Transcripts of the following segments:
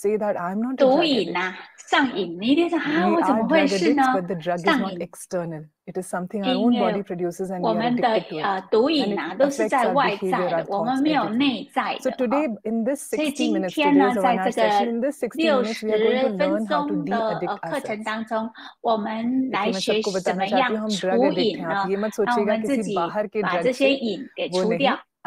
say that I'm not a 毒 drug 瘾 addict. 上瘾，你一定说啊， We 我怎 are 么会 drug 是呢？ addicts, but the drug is 上 not 瘾， external. It is something our 因 own 为 body produces and 我 we are 们的 addicted to it. 毒 And 瘾 it 啊，都是 affects 在 our 外 behavior, 在 our 的，我们 thoughts, 没有 everything. 内在 So 的 today, 哦。in this 所以 60 今 minutes, 天 today's 呢，在 one 这 hour session, 个 in this 60 minutes, we are going to 60分 learn how to 钟的 de-addict 课程 ourselves. 当中，我们 देखिए 来 मैं 学 सबको 习怎 बताना 么 चाहती हूँ 样 हम drug 除 addict 瘾 हैं। 呢？आप ये मत 让我 सोचिएगा 们自 किसी 己 बाहर के 把 ड्रग 这些 से, 瘾给 वो 除 नहीं. 掉。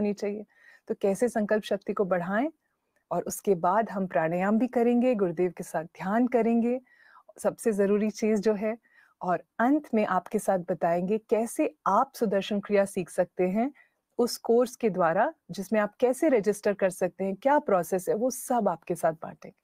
होनी चाहिए। तो कैसे संकल्प शक्ति को बढ़ाएं, और उसके बाद हम प्राणायाम भी करेंगे, गुरुदेव के साथ ध्यान करेंगे, सबसे ज़रूरी चीज़ जो है, और अंत में आपके साथ बताएंगे कैसे आप सुदर्शन क्रिया सीख सकते हैं उस कोर्स के द्वारा, जिसमें आप कैसे रजिस्टर कर सकते हैं, क्या प्रोसेस है, वो सब आपके साथ बांटेंगे।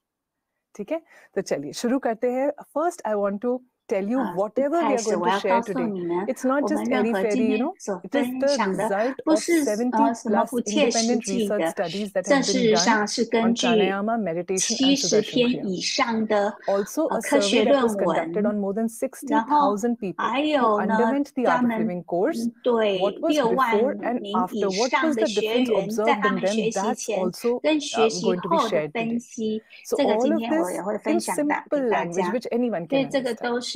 ठीक है, तो चलिए शुरू करते हैं। First I want to tell you 一 whatever we 开 are 始 going 我 to 要 share 告诉 today. 你们， It's not 我们 just 任 airy 何 fairy, 今 you 天 know, 所 it is 分 the 享的， result 不 of 是 70 什么 plus 不切实 independent 际 research 的， studies that 这 have 事 been 实 done 上是根 on 据 pranayama, meditation and 70 篇 sudarshan kriya. 以上的 Also, a 科 survey 学 that was 论 conducted 文， on more than 然后 60,000 people 还 who 有呢 underwent the 专 Art of 门 Living course. 对 What was 6万 before and 名以 after? What 上 was 的 the 学 difference 员在 observed 他 in 们学 them? 习 That's 前 also 跟学习 going to be 后的 shared 分 today. 析， So 这个 all 今 of 天我 this 也会 in 分享给大 simple 家， language which anyone 所 can 以这个 understand. 都是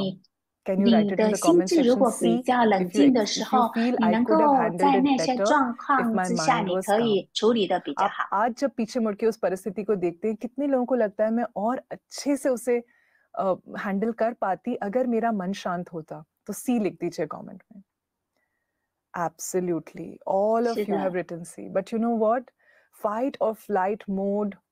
Can you write 你 it in 的 the 心 comment 智如 section? 果比 See 较冷 if you 静的时 if you 候， feel 你 I 能 could have 够 handled 在 it 那些 better 状 if 况 my 之下， mind 你 was 可 calm. 以处理的比较 आप 好。 आज जब पीछे मुड़ के उस परिस्थिति को देखते हैं, कितने लोगों को लगता है मैं और अच्छे से उसे हैंडल कर पाती अगर मेरा मन शांत होता. तो C लिख दीजिए कमेंट में. Absolutely, all of 是 you have 的， written C. But you know what? Fight or flight mode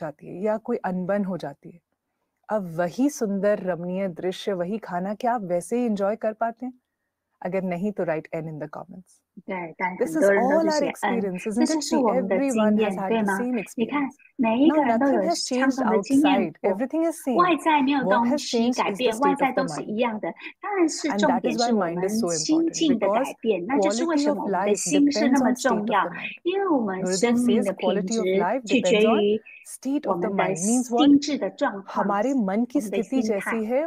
जाती है या कोई अनबन हो जाती है, अब वही सुंदर रमणीय दृश्य, वही खाना क्या आप वैसे ही एंजॉय कर पाते हैं? अगर नहीं तो right N in the comments. 对，但 This 很 is 多人都 all 是 our 写 N， experience, 这 isn't 就 it? 是 See, 我们的经 everyone has 验， had 对 the 吗？ same 你看 experience. 每一 Now 个人都 nothing 有 has 相 changed 同的经验， outside. Everything is same. 外在没有 What 东 has 西 changed 改 is the 变，外 state 在 of the 都是一 mind. 样的。当然是 And 重 that 点 is why 是我 mind is 们 so 心 important 境的 because 改变，那就是为 quality 什 of 么我们的 life 心是那 depends 么 on state 重 of 要， the mind. 因为我们 Gurudev 生命 says 的品 quality of 质 life 取决 depends on 于 state 我 of the 们的 mind. Means what? 心智的状况， हमारे मन 我 की 们的 स्थिति 心态。 जैसी है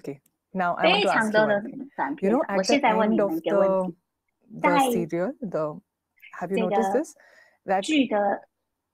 Okay, now I want 非 to 常 ask you 多的 one thing. 短 You 片 know, 啊。我 at the 现在问你 end 们 of 一个问题， the 在 serial, have you 这 noticed 个 this? That 剧的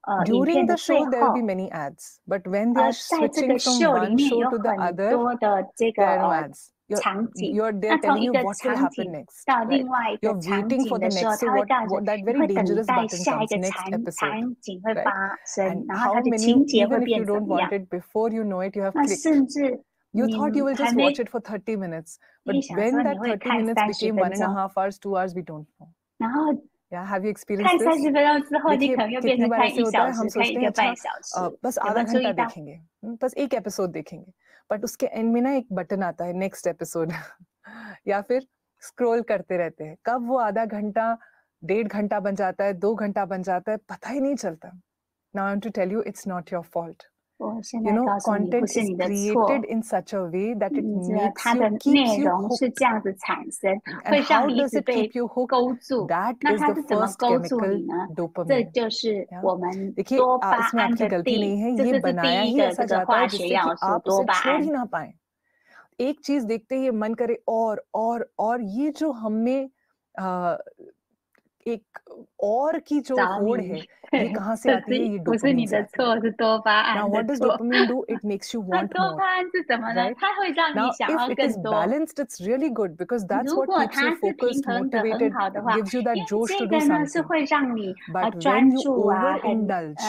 影 during 片 the 的最 show there will be 后， many ads, but when they are 在这 switching 个 from show 里 one 面 show 有 to the 很 other, 多的这个 there are no ads. 场景。 They're 从 telling 一 you 个 what will 场 happen 景 next, 到 right? 另外一个 You're 场 waiting 景 for the 的时候， next. So 他会告诉 that 你 very 会等 dangerous 待 button 下一 comes 个 next episode, 场景会 right? 发生， And 然后 how 它的 many, 情节会 even if you 变怎 don't 么 want 样。 it before you know it, you have 那 clicked. 甚至 You 你 thought you will 还 just 没 watch it for 30 minutes, 你 but 想说 when 你 that 会 30 看 minutes 30 became 分 1.5 钟， hours, 2 hours, we don't know. 然后 Yeah, have you 看 experienced this? 30分钟之后，你 देखिए 可能又变 कितनी 成 बार 看 ऐसे 1 होता है 小 हम 时，看 सोचते 1 हैं 个 अच्छा 半小时， बस 有没 आधा 有注 घंटा 意到？ देखेंगे, बस एक एपिसोड देखेंगे, बट उसके एंड में ना एक बटन आता है नेक्स्ट एपिसोड या फिर स्क्रॉल करते रहते हैं, कब वो आधा घंटा 1.5 घंटा बन जाता है, 2 घंटा बन जाता है, पता ही नहीं चलता. Now I want to tell you, it's not your fault. You know, content is created in such a way that it makes you, keeps you hooked. And how does it keep you hooked? That is the first chemical, dopamine. देखिए, इसमें आपकी गलती नहीं है, ये बनाया ही ऐसा जाता है जिससे कि आप उसे छोड़ ही ना पाए। एक चीज देखते ही मन करे और ये जो हमें एक और की जो होड़ है, ये कहाँ से आती है? ये डोपामिन से आती है। Now what does dopamine do? It makes you want more, right? Now if it is balanced, it's really good because that's what keeps you focused, motivated, gives you that josh to do something. But when you overindulge,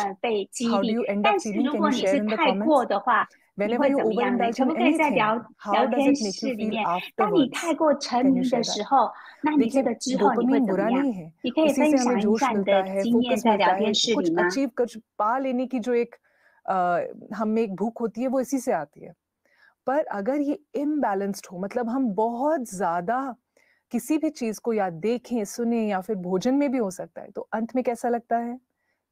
how do you end up feeling? Can you share in the comments? Whenever you overindulge in anything, how does it make you feel afterwards? Can you share that? देखिए, dopamine बुरा नहीं है, उसी से हमें जोश मिलता है, फोकस मिलता है, कुछ अचीव कर पा लेने की जो एक हमें एक भूख होती है, वो इसी से आती है। पर अगर ये इम्बैलेंस्ड हो, मतलब हम बहुत ज्यादा किसी भी चीज को या देखें, सुने या फिर भोजन में भी हो सकता है, तो अंत में कैसा लगता है?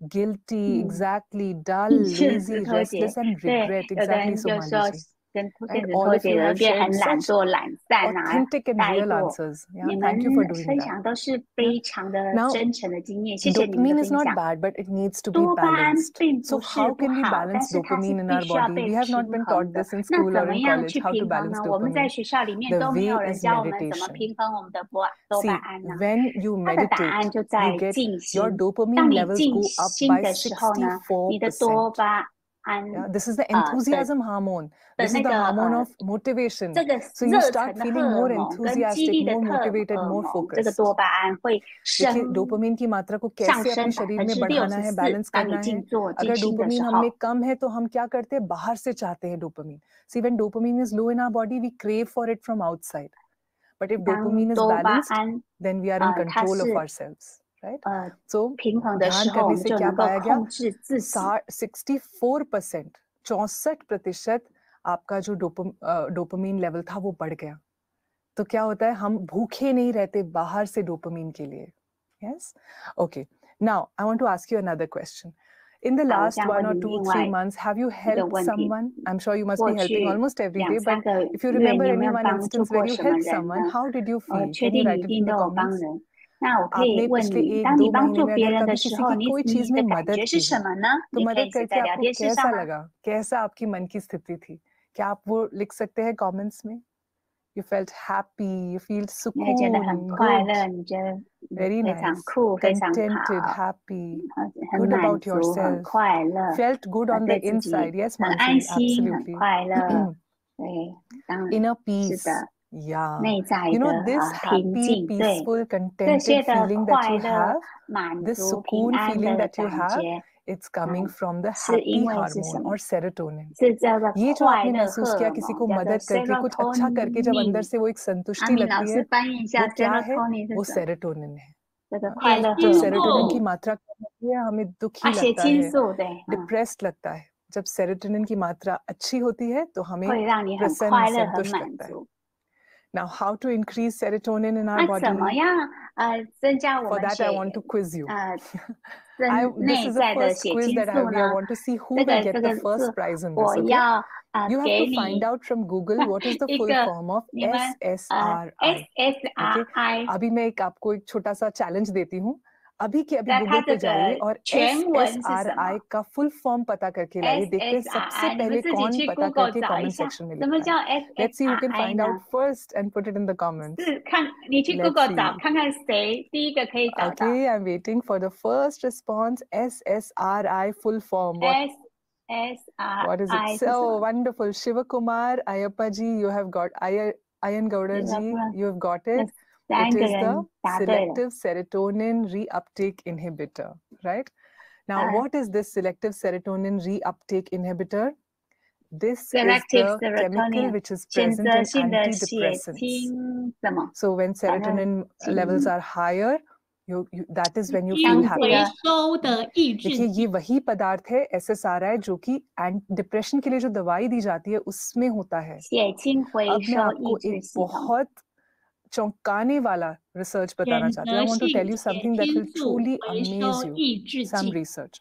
Guilty, exactly, dull, lazy, restless, and regret. Exactly, Somali ji. And all of you have shared such authentic and real answers. Yeah, thank you for doing that. Now, dopamine is not bad, but it needs to be balanced. So how can we balance dopamine in our body? We have not been taught this in school or in college, how to balance dopamine. The way is meditation. See, when you meditate, you get your dopamine levels go up by 64%. Yeah, this is the enthusiasm hormone. This is the hormone of motivation. So you start feeling more enthusiastic, more motivated, more focused. देखिए, dopamine की मात्रा को कैसे अपने शरीर में बढ़ाना है, बैलेंस करना है। अगर डोपामिन हम में कम है, तो हम क्या करते हैं? बाहर से चाहते हैं dopamine. See, when dopamine is low in our body, we crave for it from outside. But if dopamine is balanced, then we are in control of ourselves. Right? So, ध्यान करने से क्या पाया गया? 64%, 64% आपका जो डोपामिन लेवल था वो बढ़ गया। तो क्या होता है? हम भूखे नहीं रहते बाहर से डोपामिन के लिए। Yes? Okay. Now, I want to ask you another question. In the last 1 or 2, 3 months, have you helped someone? I'm sure you must be helping almost every day, but if you remember any one instance where you helped someone, how did you feel? Can you write it in the comments? आपने पिछले 1-2 महीने में अगर कभी किसी की कोई चीज में मदद की तो मदद करके आपको कैसा लगा? कैसा आपकी मन की स्थिति थी? क्या आप वो लिख सकते हैं कमेंट्स में? You felt happy, you feel सुकून, good, very nice, contented, happy, good about yourself, felt good on the inside. Yes, Mansi, absolutely. Inner peace. Yeah, you know, this happy, peaceful, contented feeling that you have, this sukoon feeling that you have, it's coming from the happy hormone or serotonin. ये जो आपने महसूस किया किसी को मदद करके, कुछ अच्छा करके, जब अंदर से वो एक संतुष्टि लगती है, वो क्या है? वो सेरोटोनिन है। जब सेरोटोनिन की मात्रा कम होती है, हमें दुखी लगता है, डिप्रेस्ड लगता है। जब सेरोटोनिन की मात्रा अच्छी होती है, तो हमें प्रसन्न, संतुष्ट लगता है। Now, how to increase serotonin in our body? For that, I want to quiz you. This is the first quiz that I want to see who will get the first prize in this. Okay? You have to find out from Google what is the full form of SSRI. Okay? अभी मैं आपको एक छोटा सा challenge देती हूँ. अभी के अभी गूगल पे जाइए और SSRI का फुल फॉर्म पता करके लाइए। देखते हैं सबसे पहले कौन पता करके कमेंट सेक्शन में लिखता है। Let's see who can find out first and put it in the comments. 你去 Google 找看看谁第一个可以找到。 Okay, I'm waiting for the first response. SSRI full form. What is it? So wonderful. Shivakumar Ayappa ji, you have got Ayan Gaudar ji, you have got it. It is the selective serotonin reuptake inhibitor, right? Now, what is this selective serotonin reuptake inhibitor? This is the chemical which is present in antidepressants. So when serotonin levels are higher, that is when you feel happy. देखिए, ये वही पदार्थ है SSRI जो कि depression के लिए जो दवाई दी जाती है उसमें होता है। अब मैं आपको एक बहुत चौंकाने वाला रिसर्च बताना चाहती हूँ। I want to tell you something that will truly amaze you. Some research.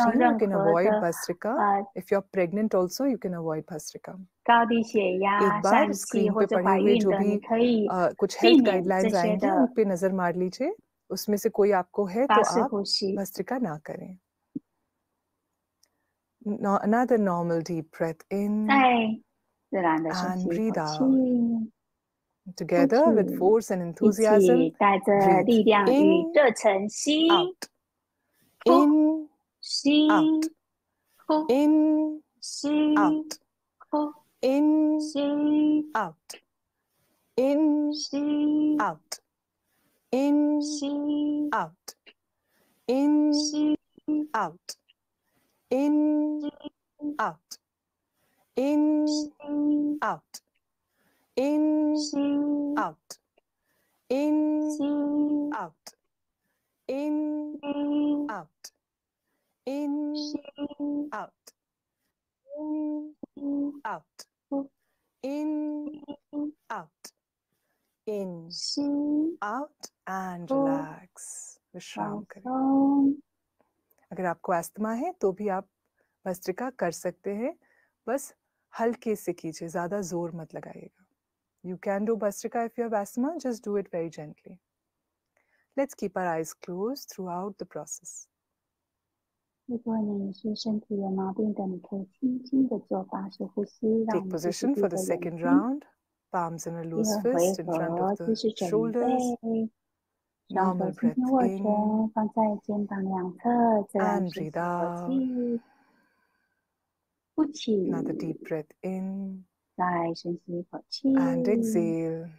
有 13, you 任 can 何 avoid 的 Bhastrika. 呃 If you're pregnant also, you can avoid Bhastrika. 高低血 एक 压、 बार 疝气 स्क्रीन 或 पे 者 पड़े 怀 हुए 孕 जो 的， भी 你可以 कुछ 避 हेल्थ 免这 गाइडलाइंस 些 आएंगी, उन 的 पे नजर मार लीजिए. उसमें से कोई आपको है तो 巴氏 आप 呼吸。 भस्त्रिका ना करें. Another normal deep breath 再 in 自然的深 and 吸一口 breathe 气， out. Together with force and 一起 enthusiasm, 带着力 breathe 量与 in, 热忱吸 out, 呼 in, 吸 out, 呼 in, 吸 out, 呼 in, 吸 out, in, 吸 out, in, 吸 out, in, 吸 out, in, out, in, 吸 out, in, 吸 out, in, 吸 out, in, 吸 out, in, 吸 out, in, 吸 out, 呼 in, 吸 out, in, 吸 out and呼 relax. विश्राम 放 करें. 松。 अगर आपको asthma है तो भी आप भस्त्रिका कर सकते हैं, बस हल्के से कीजिए, ज़्यादा जोर मत लगाइएगा. You can do Bhastrika if you have asthma, just do it very gently. Let's keep our eyes closed throughout the process. 如果你是身体有毛病的，你可以轻轻的做法式呼吸，让我 Take 们继续 position 闭 for the 着眼 second 睛。 round. Palms in a 第 loose 二回 fist in front 合 of 继 the 续准 shoulders. 备，双手 Normal 轻轻 breath 握 in 拳，放在肩膀两侧，自然 and 吸 breathe 气口 out. 气，呼气， Another deep breath in 再深吸一口气， and exhale.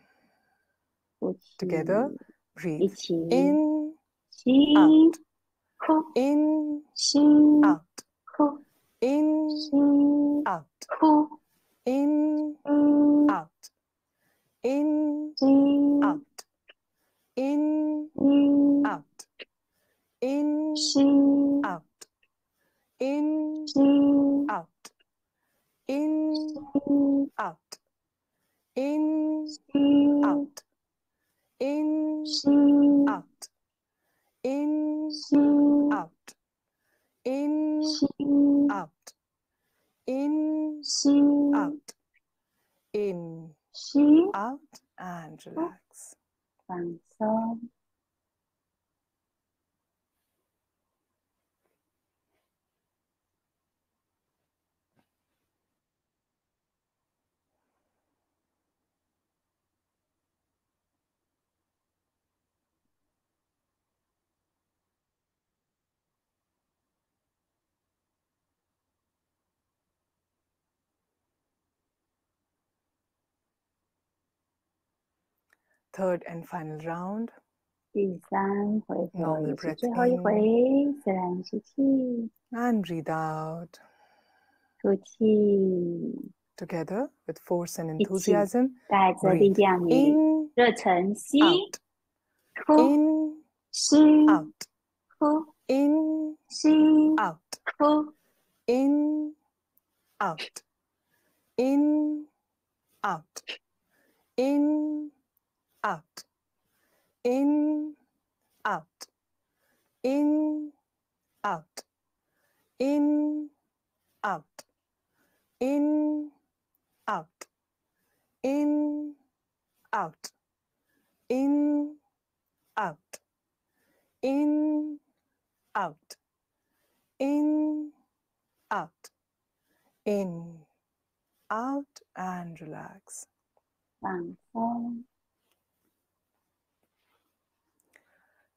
呼气， Together, 一 breathe 起 in, 吸 out, 呼 in, 吸 out, 呼 in, 吸 out, 呼 in, 吸 out, in, 吸 out, in, 吸 out, in, 吸 out, in, 吸 out, in, 吸 out, in, 吸 out, in, 吸 out, in, 吸 out, in, 吸 out, in, 吸 out, in, 吸， out, and relax. 放松。 Third and final round. 第三回合 Normal 也是 breath 最后一回， in 自然吸气， and breathe out. 吐气， Together with force and 一起 enthusiasm, 带着力 breathe 量与 in, 热忱吸 out, 呼 in, 吸 out, 呼 in, 吸 out, 呼 in, out, in, out, in, out, in, out, in, out, in, out, in, out, in, out, in, out, in, out, in, out, in, out, and relax. 放松。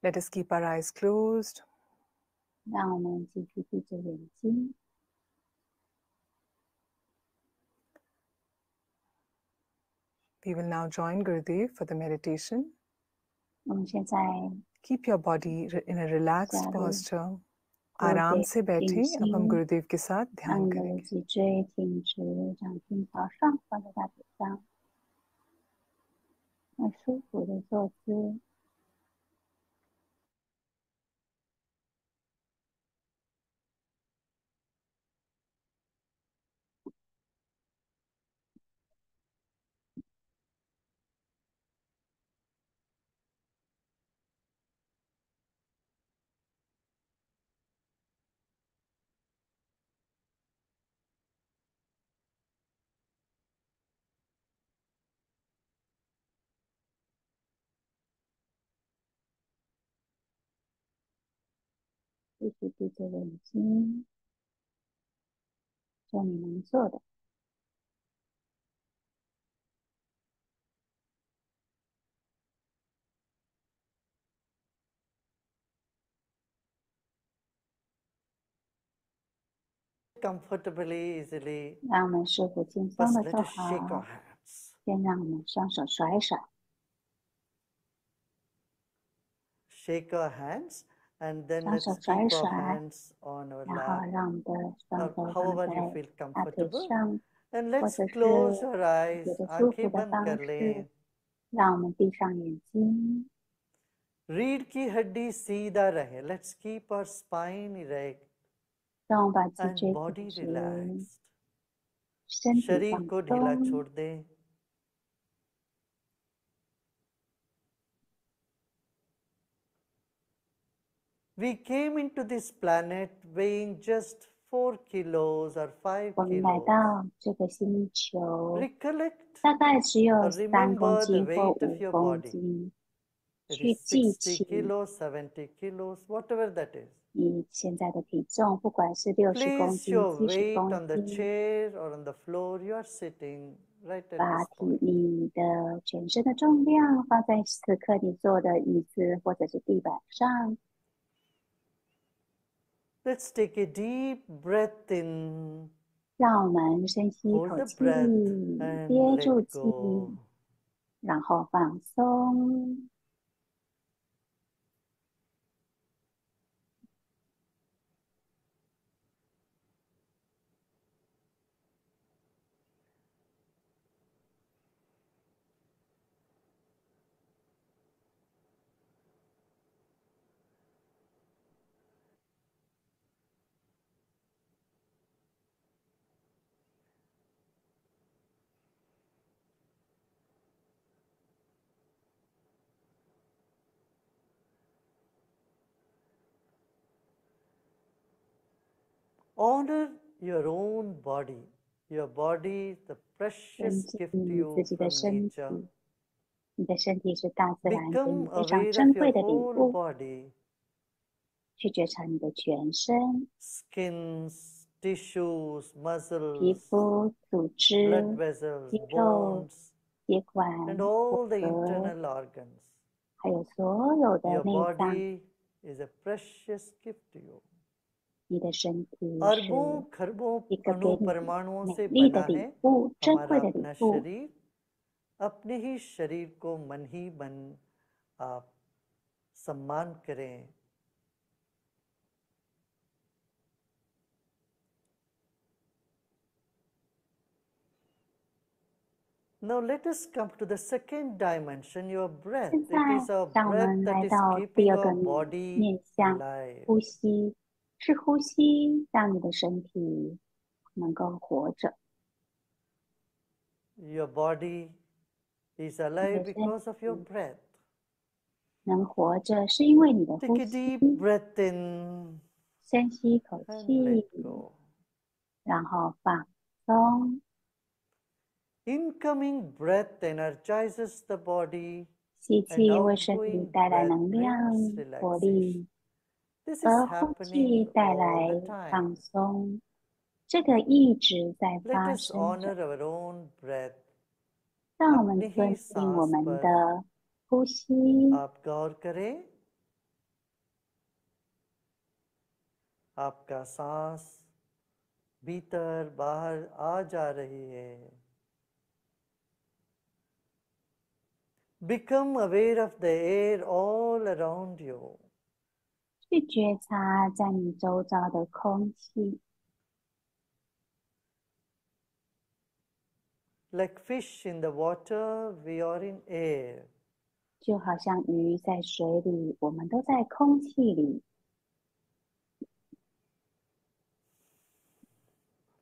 Let us keep our eyes closed. 让我们继续闭着眼睛。 We will now join Gurudev for the meditation. 我们现在 Keep your body in a relaxed 加入 posture. गुरुदेव आराम से静 बैठें. अब हम 心， गुरुदेव के साथ 让 ध्यान 你的 करेंगे. 脊椎挺直，掌心朝上，放在大腿上，很舒服的坐姿。 继续闭着眼睛，做你能做的。comfortably, easily. 让我们舒服轻松 First, 的 let 坐 us shake our 好。 hands. 先让我们双手甩甩， Shake our hands, and then 双手 let's 甩 keep 甩， our hands on our 然后 lap, 让我们的双 or 手放 however you 在 feel 大腿 comfortable. 上， And 或 let's 者是 close our 觉 eyes. 得舒服 आंखें 的 बंद 方 कर 式， लें. 让我们闭上眼睛， रीढ़ की हड्डी सीधा रहे. Let's keep our spine erect 让我们把脊 and 椎挺 body 直， relaxed. 身体 शरीर 放 को ढीला 松。 छोड़ दें. We came into this planet weighing just 4 kilos or 5我们来 kilos. 到这个星球， Recollect 大概只有 or 3公 remember the 斤或 weight of 5 your 公 body. 斤， It 去 is 记 60起 kilos, 70 kilos, whatever that is. 你现在的体重，不管是60公 Place 斤、 your 70 weight 公 on the 斤， chair or on the floor you are sitting right at 把 this point. 你的全身的重量放在此刻你坐的椅子或者是地板上。 Let's take a deep breath in, 让我们深吸一 hold 口 the 气， breath and 憋住 let 气， go. 然后放松。 Honor your own body. Your body is the 尊 precious 敬 gift to 你 you 自己的 from 身 nature. 体，你的身体是大自然给 Become 你非常 aware 珍 of your 贵的礼 whole 物。 body, 去觉察你的全身、 skins, tissues, 皮 muscles, 肤、组 blood 织、 vessels, 肌肉、 bones, 血管、 and 骨 all the 骼， internal organs. 还有所有的 Your 内脏。 body is a precious gift to you. 你的身体是 अरबों खरबों 一个给 अणु 你 परमाणुओं 美 से 丽的 बना 礼 है 物、珍 हमारा 贵的礼 अपना 物。 शरीर. अपने ही शरीर को मन ही मन आप सम्मान करें. Now let us come to the second dimension, your breath. 现在 It is our 让我 breath 们 that 来 is 到第 keeping 二个 our body 面向， alive. 呼吸，是呼吸让你的身体能够活着。 Your body is alive because of your breath. 能活着是因为你的呼 Take a 吸。 deep breath in 深吸一口 and 气， let go. 然后放松。 Incoming breath energizes the body 吸 and 气为身体 outgoing 带来 breath 能量、 brings 活 relaxation. 力， This is 而呼气 happening 带 all 来 the time. 放松。这个一直在 Let 发 us 生 honor 着。 our own breath. 让我们 अपनी 尊 ही 敬我 सांस 们 पर 的呼吸， आप गौर करें. आपका सांस भीतर बाहर आ जा रही है. Become aware of the air all around you. 去觉察在你周遭的空气， Like fish in the water, we are in air. 就好像鱼在水里，我们都在空气里。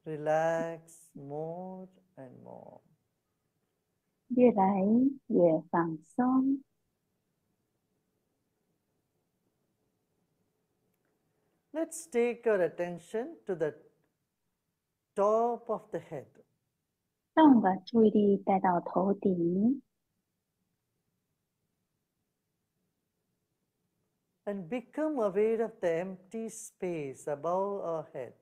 Relax more and more. 越来越放松。 Let's take our attention to the top of the head. 让我们把注意力带到头顶， And become aware of the empty space above our head.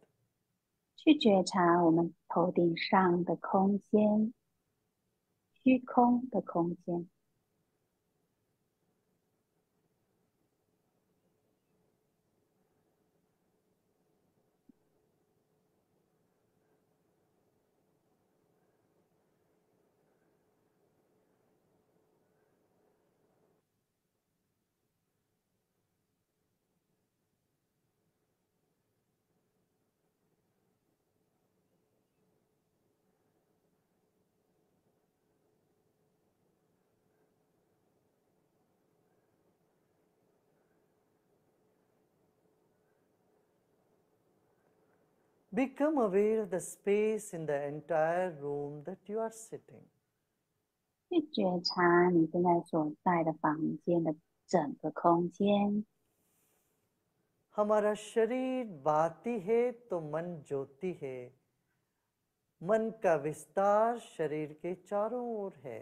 去觉察我们头顶上的空间，虚空的空间。Become aware of the space in the entire room that you are sitting. 去觉察你现在所在的房间的整个空间。 हमारा शरीर बाती है तो मन ज्योति है। मन का विस्तार शरीर के चारों ओर है।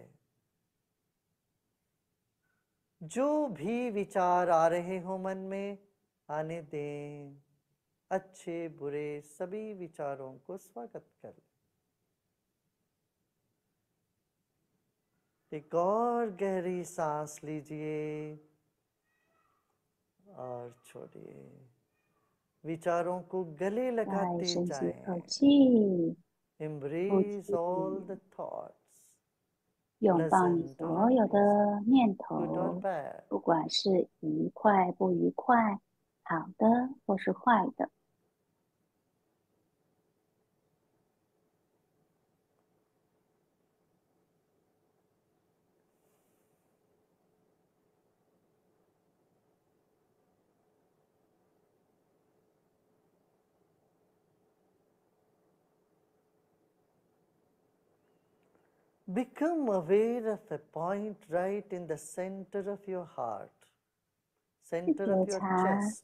जो भी विचार आ रहे हो मन में आने दें। अच्छे बुरे सभी विचारों को स्वागत करें। एक और गहरी सांस लीजिए और छोड़िए। विचारों को गले 再 लगाते 深吸一口 जाएं। 气， Embrace all the thoughts, 拥抱你 pleasant or 所有的 unpleasant, 念 good or 头， bad. 不管是愉快不愉快，好的或是坏的。 Become aware of a point right in the center of your heart, 去 center 觉 of your 察 chest.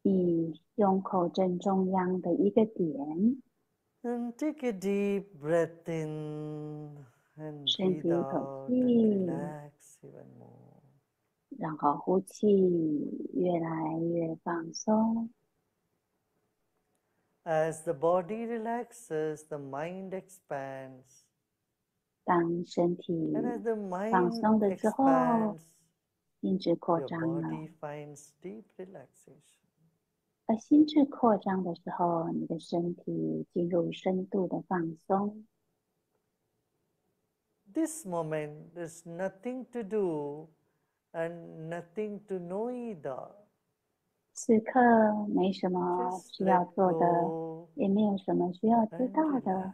你胸口正中央的一个点， And take a deep breath in and 深 breathe 吸一口 out and 气， relax even more. 然后呼气，越来越放松。 As the body relaxes, the mind expands. 当身体 And as the 放 mind 松的时候， expands, 心智扩 your 张了。 body finds deep relaxation. 而心智扩张的时候，你的身体进入深度的放松。 This moment, there's nothing to do and nothing to know either. 此刻没什么 Just 需要 let 做的， go 也没有什么需要知 and 道的， relax.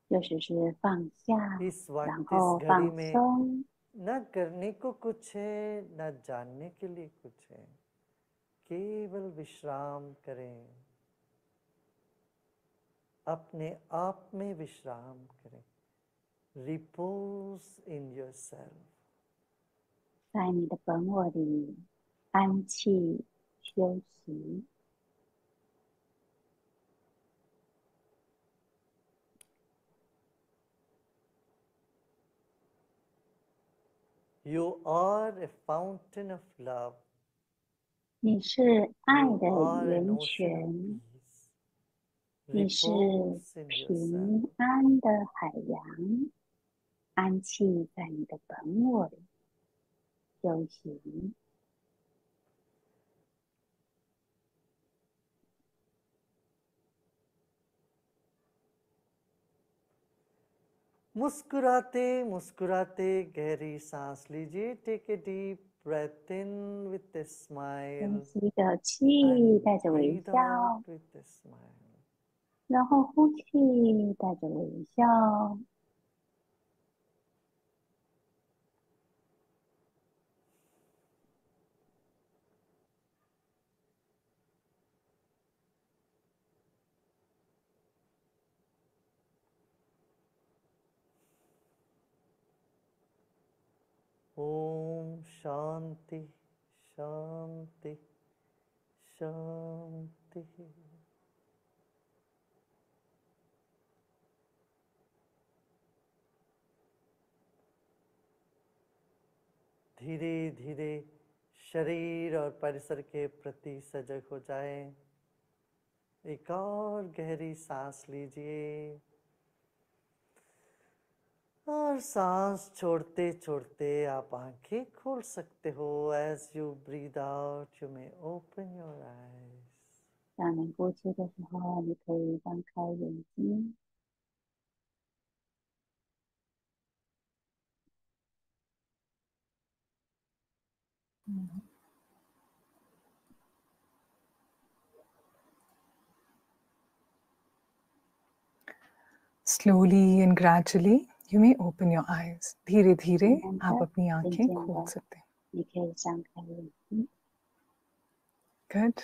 就只是放下， इस 然 वक्त 后 इस घड़ी 放 में 松。 न करने को कुछ है न जानने के लिए कुछ है। केवल विश्राम करें, अपने आप में विश्राम करें। Repose in yourself. 在你的本我里安气休息。 You are a fountain of love. 你是爱 You 的 are an 源 ocean of 泉， peace. 你是 Repose in yourself. 平安的海洋，安气在你的本我里休息。 मुस्कुराते मुस्कुराते गहरी सांस लीजिए। Take a deep breath in with a 深 smile 吸一口气， and 带着微 breathe 笑， out with a smile. 然后呼气，带着微笑。 Om Shanti शांति शांति। धीरे धीरे शरीर और परिसर के प्रति सजग हो जाएं। एक और गहरी सांस लीजिए और सांस छोड़ते छोड़ते आप आंखें खोल सकते हो। As you breathe out, you may open your eyes. 当你呼气的时候，你可以张开眼睛。 Slowly and gradually, you may open your eyes. धीरे धीरे 慢 आप 慢的、 अपनी 渐 आंखें 渐 खोल 的， सकते हैं. 你可以张开眼睛。 Good.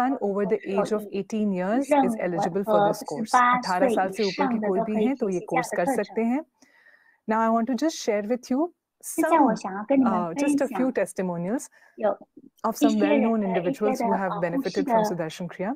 anyone over the age of 18 years is eligible for this course. 18 साल से ऊपर के कोई भी हैं तो ये कोर्स कर सकते हैं. Now I want to just share with you just a few testimonials of some well-known individuals who have benefited from Sudarshan Kriya.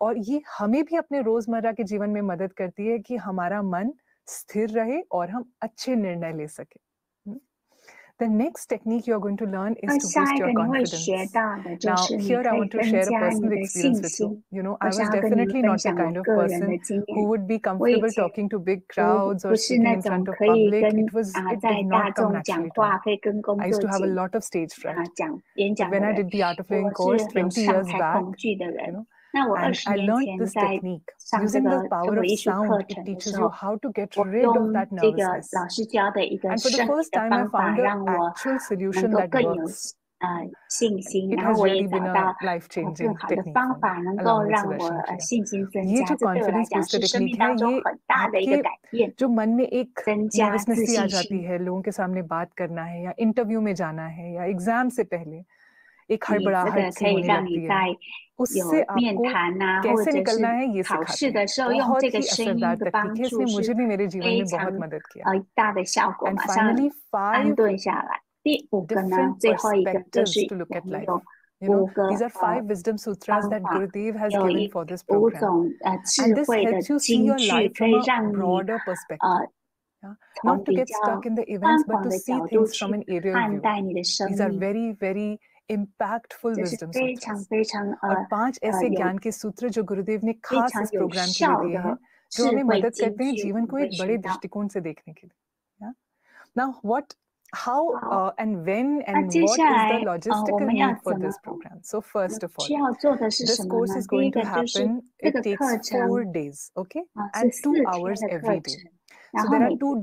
और ये हमें भी अपने रोजमर्रा के जीवन में मदद करती है कि हमारा मन स्थिर रहे और हम अच्छे निर्णय ले सके। The next technique you're going to learn is to 下 boost 一 your 个你会学 confidence. 到的就 Now, 是你 here I 可以 want to 增 share a 加你 personal 的信 experience with you. 心。 You know, 我 I 想 was 要跟你们 definitely 分 not the 享我 kind of 个人 person 的经 who 验。 would be 我以 comfortable 前 talking to big 不 crowds or 不是 speaking 那 in 种 front of 可以 public. 跟 It did 在 not 大 come 众讲 naturally to me. 话，可以跟工 I 作 used to have a 姐 lot of stage fright. 讲演 But 讲 when 的 I 人。 did the Art of 我 Living 是 course 有 20 上 years 台 back, 恐惧的 you 人。 know, 那我 And 20 I 年 learned 前 this 在 technique. 上这 Using 个 the 中 power 国 of 艺术课 sound, it 程的 teaches 时 you 候， how to get 我 rid of 用 that 这个 nervousness. 老师教的一个 And for the 胜利 first 的 time, I 方法， found the 让我 actual 能 solution 够 that 更有 works. 信心， It 然后 has 我也 really 找 been 到 a life-changing 更好的 technique 方 for 法， me, 能够 along with 让我 Sudarshan Kriya. 信心增 ये 加。 जो 这对我来 confidence 讲 booster 是生命 technique है 当中 ये 很大的一个 आपके 改变， जो मन में एक 增加自 nervousness सी आ 信 जाती 心。 है, लोगों के सामने बात करना है या इंटरव्यू में जाना है या एग्जाम से पहले एक 你这 हड़बड़ाहट 个 सी 可以 होने 让你 लगती है, 在 उससे 有面 आपको 谈啊，或 कैसे 者 निकलना 是 है ये 考 सिखाते 试 हैं. 的时候，用 बहुत 这个 ही 声音 असरदार 的 तकनीक 帮 है, 助 इसने 是 मुझे भी मेरे जीवन 非 में बहुत 常 मदद किया. 大的效果， And 马上 finally, 安 5顿下来。第5个呢， different 最后一个就 perspectives 是 to look 我 at 们 life. 有 You know, 5个 these are 5 wisdom sutras 方 that 法， Gurudev has 有 given for this 5 program. 种 And 智 this 慧的 helps you see 金 your 句， life 可 from 以 a 让你 broader perspective. Yeah? 从 Not to 比 get 较 stuck in the 宽 events, but 广 to 的 see 角度 things from 去 an aerial 看 view. 待你的生 These are 命， very, very impactful 这是 wisdom 非常 sutras. 非常 और 5 ऐसे 有 ज्ञान के सूत्र जो गुरुदेव ने 非 खास 常 इस 有 programme के लिए 效 दिए हैं, 的 जो 智 हमें 慧 मदद 金 करते हैं 句， जीवन 你 को 会 एक बड़े 学到。 दृष्टिकोण से देखने के लिए. Yeah? Now, how 好， and when 那 and 接 what 下 is 来 the 我 logistical 们要 need for 怎么 this program? So first of 需 all, 要做的是 this 什么 course 呢？ is 第一 going to 个就是 happen, 这 it 个 takes 课程 4 days, okay? 是 And 2 4天 hours 的 every 课 day. 程，然 So 后 there are 每 2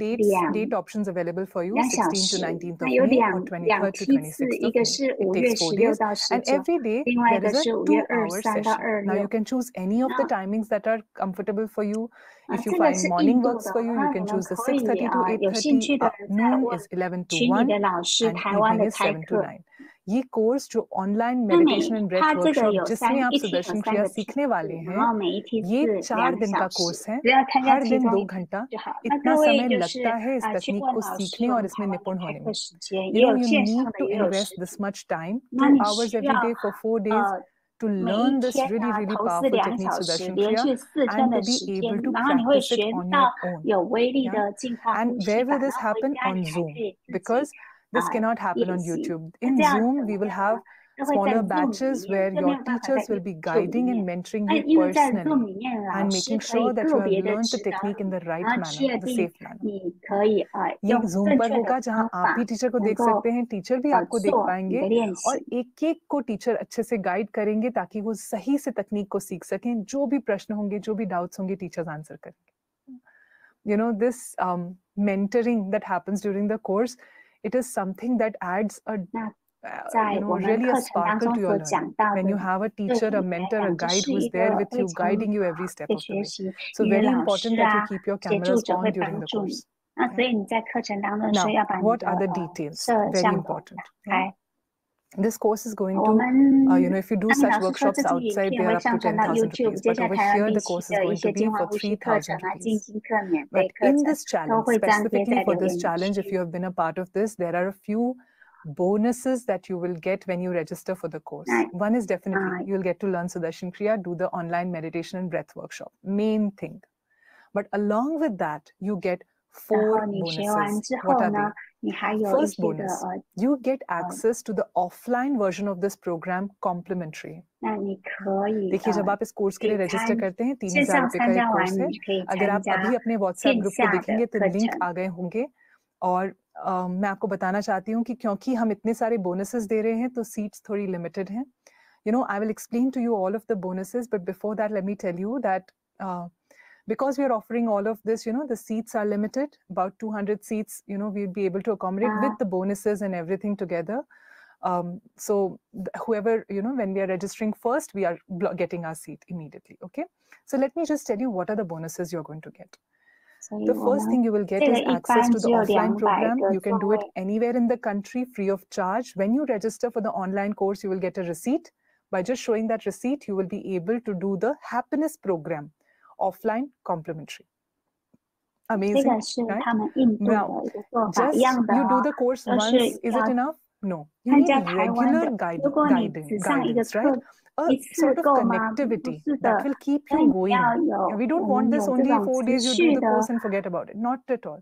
date options available for you, 2小 16th to 时， 19th 那 of 有 May or 两 23rd to 梯次， 26th 一 of 个 May. 是 It 5 月 takes 4 16 days, 到 and 19， every day 另外一 there 个 is a 是5月 2-hour 23到 session. Now you 26。 can choose any of the 那 timings that are comfortable for you. If you 这个 find 是印 morning 度 works 的， for you, 那 you 你 can 们 choose the 可以 6:30 to 有兴 8:30. 趣的人再 Noon 问 is 11 to 群里 1, 的老师， and 台湾 evening 的 is 开 7 to 课。 9. ये course जो online 那 meditation and 它 breath 这个 workshop 有 जिसमें आप 一天有 सुदर्शन 3 क्रिया 个梯 सीखने 次， वाले 然 हैं, 后每一梯次 ये 2 4 दिन 小 का 时， कोर्स है. 只要参加 हर 其 दिन 中 2 一梯 घंटा. 就好。那 इतना 各位 समय 就是 लगता है इस 去 तकनीक 问 को 老师， सीखने 我 और 们 इसमें 台湾的 निपुण 开 होने 课 में. 时间 You 也 know, 有 you 线上 need 的， to 也有 invest 实 this 体。 much time, 那 2 你 hours 需 every 要 day for 4 days, to 每一 learn this 天 really, 呢 really 投资 powerful 2 小 technique 时， Sudarshan 连 Kriya, 续4 天 and 的 to be 时 able 间， to 然后你会 practice it 学 on 到 your own. 有威力 Yeah? 的净化呼 And 吸 where 法， will 然 this 后回 happen? 家 On 你还 Zoom, 可以自己 because this cannot happen 练 on 习。 YouTube. 那 In 这样 Zoom, 怎 we 么 will 样 have 呢？这会在 smaller Zoom 里 batches 面， where 这没 your 有办法在 teachers will be YouTube 里 guiding and 面。 mentoring 那 you 因为在 Zoom personally 里面， and 老师 making 可以 sure that 个 you have 别的 learned the 指导 technique in 你， the 然 right 后 manner, 确 the 定 safe manner. 你可以 ये 用 Zoom 正 पर 确的 होगा जहां 方 आप 法 भी teacher को 能 देख 够 सकते हैं, टीचर भी आपको देख 做你 पाएंगे 的练 और 习。 एक एक को टीचर अच्छे से गाइड करेंगे ताकि वो सही से तकनीक को सीख सकें. जो भी प्रश्न होंगे, जो भी डाउट्स होंगे, टीचर्स आंसर करेंगे. You know, this mentoring that happens during the course, it is something that adds a 在 you know 我们 really a 课程当 sparkle 中 to your 所讲 learning 到 when 的， you have a 对 teacher, a 你来 mentor, a 讲，这 guide 是 who's 一 there 个 with 非 you, 常 guiding you 好 every 的 step 一个 of the 学 way. 习。 So 你的 very 老 important 师 that you 啊， keep your 协助 cameras 者会 on during 帮 the 助你。 course. 那 Okay? 所以你在课程当中是 Now, 要把你 what 的 are the details? 摄 Very 像头 important. 打 Yeah? 开。 This course is going 我 to, 们 you know, if you do 阿明 such 老师说， workshops 这支影 outside, 片 they 会 are up to 上传到 10,000 YouTube， rupees. 接 But 下来 over 台湾 here, 定 the 期 course is 的一 going to 些 be 净化 for 呼吸课程 3,000 啊、静 rupees. 心课、免 But 费课 in 程 this 都 challenge, 会张贴 specifically 在 for 留 this 言 challenge, if 区。 you have been a part of this, there are a few bonuses that you will get when you register for the course. 那 One is definitely you'll get to learn Sudarshan Kriya, do the online meditation and breath workshop. Main thing. But along with that, you get 然 4后你学完 bonuses. 之 What 后 are 呢， they? 你还有一 First 些的 bonus, you get access to the offline version of this program complimentary. 那你可以 देखिए जब आप इस course के लिए register करते हैं 线 3,000 上 रुपए का 参 एक 加完 कोर्स है 你可以 अगर 参 आप 加 अभी अपने व्हाट्सएप 线 ग्रुप को 下的 देखेंगे तो 课 लिंक 程。 आ गए होंगे और मैं आपको बताना चाहती हूँ कि क्योंकि हम इतने सारे बोनसेस दे रहे हैं तो सीट्स थोड़ी लिमिटेड हैं. You know, I will explain to you all of the bonuses, but before that, let me tell you that because we are offering all of this, you know, the seats are limited, about 200 seats, you know, we'll be able to accommodate with the bonuses and everything together. So whoever, you know, when we are registering first, we are getting our seat immediately, okay? So let me just tell you what are the bonuses you're going to get. The first thing you will get is access to the offline program. You can do it anywhere in the country free of charge. When you register for the online course, you will get a receipt. By just showing that receipt, you will be able to do the happiness program offline complimentary. Amazing, right? Now, just you do the course once, is it enough? No, you need regular guidance, right? A sort of connectivity that will keep you going. We don't want this only 4 days you do the course and forget about it. Not at all.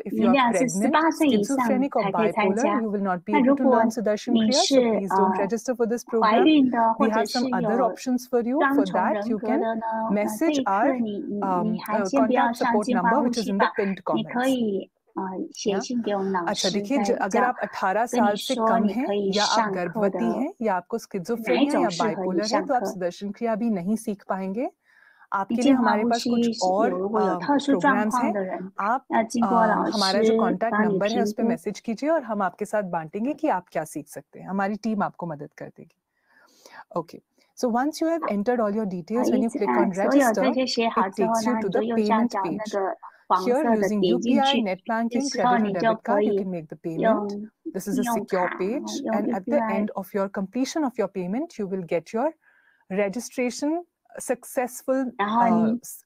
if 年 you are 龄是 pregnant, 18岁以上 schizophrenic or 才可以参 bipolar, 加。 you will not be 那 able 如 to 果 learn Sudarshan 你 Kriya, 是 so please don't register for this 怀 program. 孕的，或 We 者 have 是 some other 有 options for you. 双 For 重 that, 人 you 格 can 的呢，这 message 一 our 课你还先不要 contact 上 support 金花 number, 呼 which is 吸 in 法， the pinned 你可 comments. 以写信给我们老 अच्छा 师， देखिए 在 अगर 叫 आप 18 跟你 साल से 说 कम 你 हैं 可以 या आप 上课 गर्भवती 的 हैं या आपको 哪一 स्किज़ोफ्रेनिया 种 या 适合你 बाइपोलर है 上 तो आप 课。 सुदर्शन क्रिया भी नहीं सीख पाएंगे 你 आपके लिए 净化 हमारे 呼 पास कुछ 吸 और 如果有特殊状 प्रोग्राम्स 况 हैं 的人， आप 要经过老 हमारा जो 师 कॉन्टैक्ट 帮你 नंबर है 评 उस पे 估。 मैसेज कीजिए और हम आपके साथ बांटेंगे कि आप क्या सीख सकते हैं हमारी टीम आपको मदद कर देगी okay so once you have entered all your details when you click on 所有这 register 些写好 it 之后 takes you 呢， to 你就 the 右下 payment 角那 page 个黄 here 色的 using 点进 UPI 去， net 这 banking 时候 credit or 你就 debit 可 card you 以 can make the payment 用 this is 信 a 用 secure 卡， page 用 and at the UPI end of your completion of your payment you will get your registration successful 然后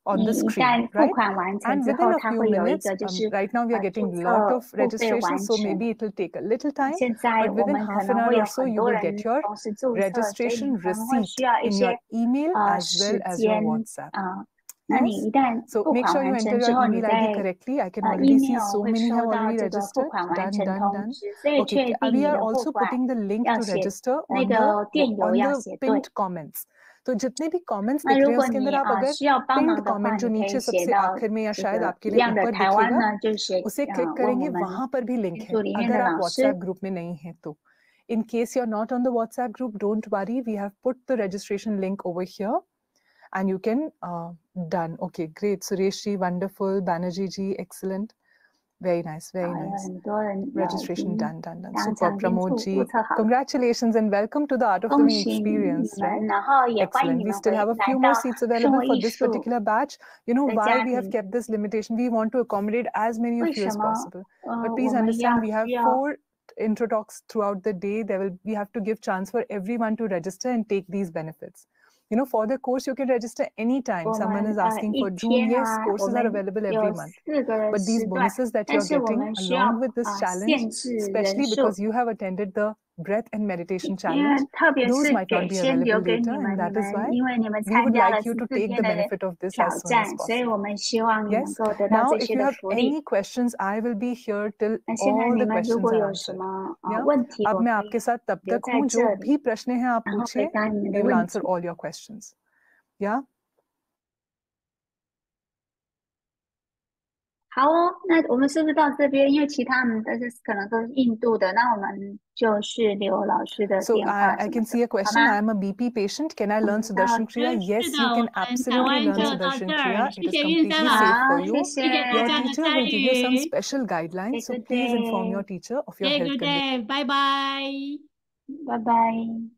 on 你 the 一 screen 旦付 right 款完成 and 之 within 后， a 它 few 会有一 minutes 个就是 right now we are 注 getting 册 lot of 付费 registration 完 so 成。 maybe it will take a little time 现在 but 我 within 们可 half 能 an 会 hour 有 or so 很 you 多 will 人 get your 同时注册，所以 registration 你可能会 receipt 需要一 in 些 your email as 时 well as your 间 WhatsApp 那你 yes 一旦 so 付 make 款 sure you 完 enter 成 your 之后，你 email 在 ID correctly I can already see email so 会 many have 收到 already 这个付 registered 款完 done 成 done 通 done 知，所以 okay 确定 we 你 are 的付 also 款 putting the link 要 to 写 register 那 on the 个电邮 on 要 the 写对。 pinned comments तो जितने भी comments 那 दिख 如 रहे हैं 果 उसके 你 अंदर आप अगर 需要帮 pinned 忙的话， comment जो 你可以 नीचे 写 सबसे 到 आखिर में या 这 शायद 个 आपके 一 लिए 样的 ऊपर 台湾 दिखेगा 呢，就写 उसे क्लिक 问 करेंगे 我们 वहां पर भी लिंक 群 है 组里面 अगर 的 आप 老 WhatsApp 师。 ग्रुप में नहीं है तो in case you're not on the WhatsApp group don't worry we have put the registration link over here and you can done okay great Suresh ji wonderful Banerjee ji excellent very nice 有 very nice 很多人已 registration 经 done 当 super 场已经 Pramod 注 ji 册好了， congratulations and welcome to the Art of 恭 Living 喜你 experience 们， right 然后也欢迎 excellent 你 we 们 still 回 have a 来 few 到 more seats 生 available 活 for 艺 this 术 particular batch you know 的 why 家 we have 庭。 kept this limitation we want to accommodate as many 为 of you 什 as 么 possible but 我 please 们 understand we 需 have 要 4 intro talks throughout the day we have to give chance for everyone to register and take these benefits you know for the course you can register anytime 我 someone 们 is asking 一 for June 天 yes 啊，我 courses are 们 available 有 every month 4个 but these 时段， bonuses that 但 you're 是我 getting 们需要 along with this challenge 限制人 especially 数， because you have attended the breath and meditation 因为 challenge 特别 those 是 might not be 先留 available 给你 later 们， and 你 that is 们 why 因为你们 we 参 would 加了 like you to 14 take 天 the 的 benefit of this 挑 as soon as 战，所以 possible 我们希望你 yes 能够得到 now 这 if 些 you 的 have 福利。 any questions I will be here till 那现在 all 你 the 们如 questions 果 are 有什 answered 么 yeah 问题， अब 我 मैं 可以 आपके साथ तब 留 तक 在 हूँ 这 जो 里， भी प्रश्न हैं आप 然后回 पूछिए 答你们的 we will 问 answer 题。 all your questions yeah 好哦，那我们是不是到这边？因为其他们都是可能都是印度的，那我们就是留老师的 So 电话 I 什么 can 的， see a 好 question. 吗？ I am a BP patient. Can I learn 嗯，到 Sudarshan Kriya? 是 Yes, 的， you 我 can 们台 absolutely 湾 learn 就到 Sudarshan 这 Kriya. 儿， It 谢 is 谢运生 completely 老 safe for 师， you. 谢谢谢大 Your 家的 teacher 参 will give you some 与。 special guidelines. So Good please inform your day. teacher of your Have a health good condition. day，拜拜。拜拜。